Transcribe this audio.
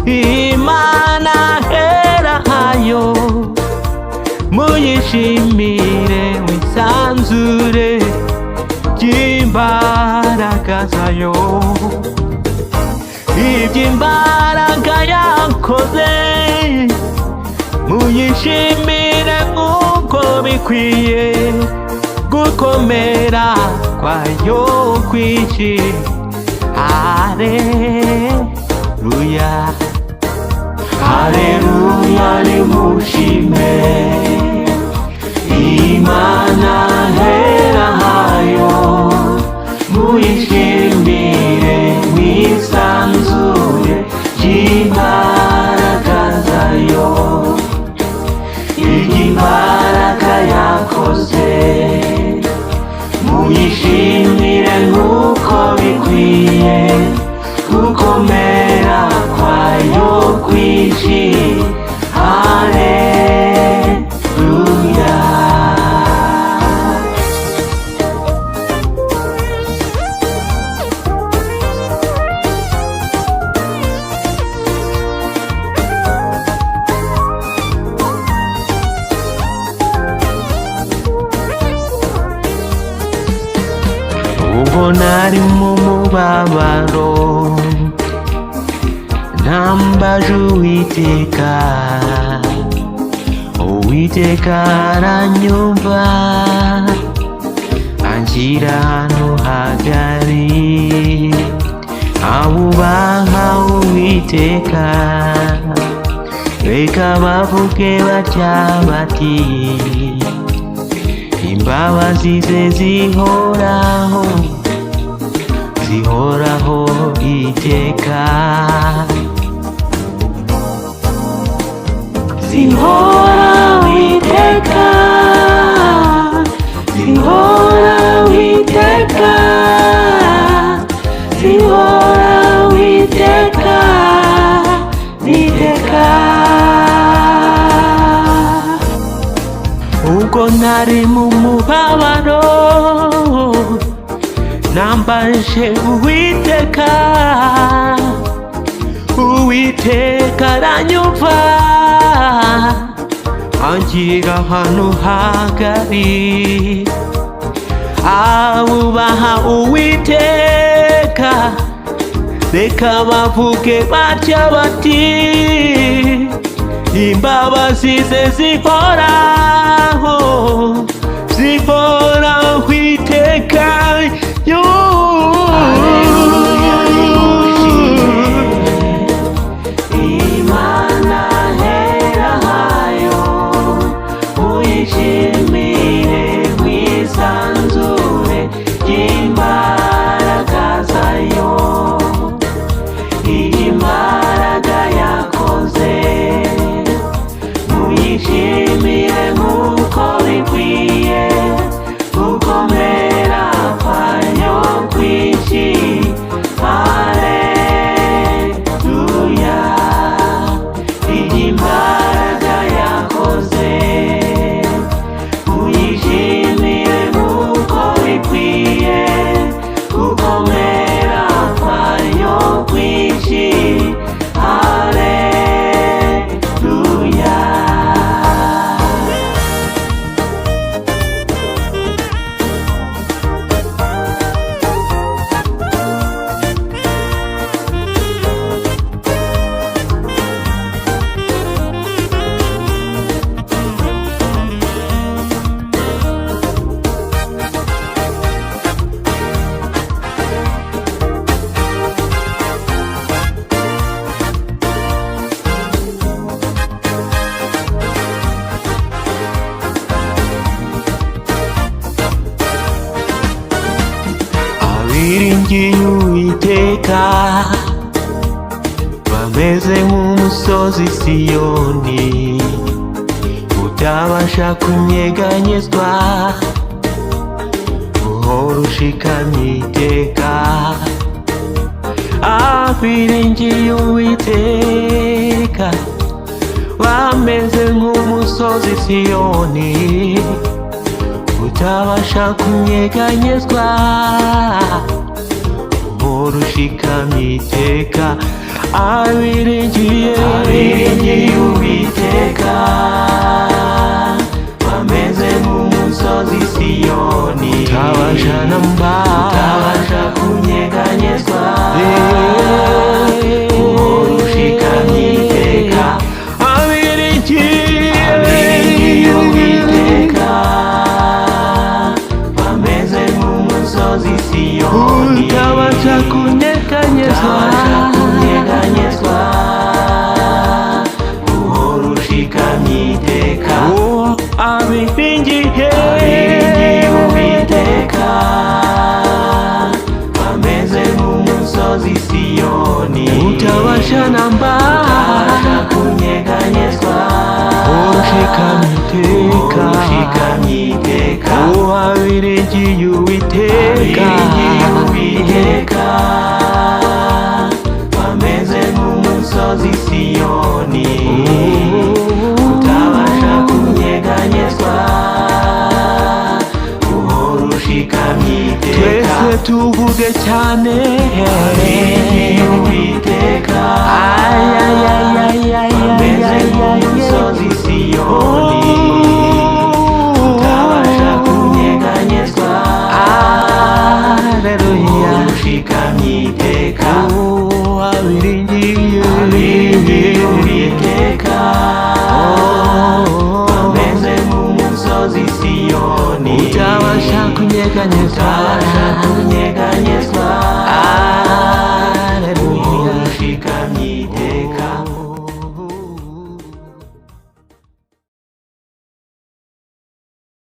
Imana hera hayo muyishimire mwisanzure ry'imbaraga zayo. Iby'imbaraga yakoze muyishimire nk'uko bikwiye, gukomera kwayo kwinshi. Haleluya, haleluya, nimushime Imana hera hayo muyishimire mwisanzure ry'imbaraga zayo. Iby'imbaraga yakoze muyishimire nk'uko bikwiye, gukomera kwayo kwinshi. Haleluya. Ubwo nari mu mubabaro nambaje Uwiteka, Uwiteka aranyumva anshyira ahantu hagari. Abubaha Uwiteka reka bavuge batya bati, imbabazi ze zihoraho, zihoraho iteka. Zihoraho iteka, zihoraho iteka, zihoraho iteka, iteka. Ubwo nari mu mubabaro nambaje Uwiteka, Uwiteka aranyumva anshyira ahantu hagari. Abubaha Uwiteka reka bavuge batya bati, imbabazi ze zihoraho, zihoraho iteka. Imana hera hayo muyishimire mwisanzure ry'imbaraga zayo. Iby'imbaraga yakoze muyishimire nk'uko bikwiye, gukomera kwayo kwinshi. Haleluya, iby'imbaraga yakoze muyishimire nk'uko bikwiye, gukomera kwayo kwinshi. Haleluya. Abiringiye Uwiteka bameze nk'umusozi Siyoni utabasha kunyeganyezwa, uhora ushikamye iteka. Abiringiye Uwiteka bameze nk'umusozi Siyoni utabasha kunyeganyezwa, uhora ushikamye iteka. Abiringiye utabasha namba, utabasha kunyeganyezwa, ushikamye iteka. Abiringiye Uwiteka bameze nk'umusozi Siyoni, utabasha kunyeganyezwa, uhora ushikamye iteka. abiringiye Uwiteka bameze nk'umusozi Siyoni, utabasha namba, utabasha kunyeganyezwa, ushikamye iteka, abiringiye Uwiteka abiringiye Uwiteka.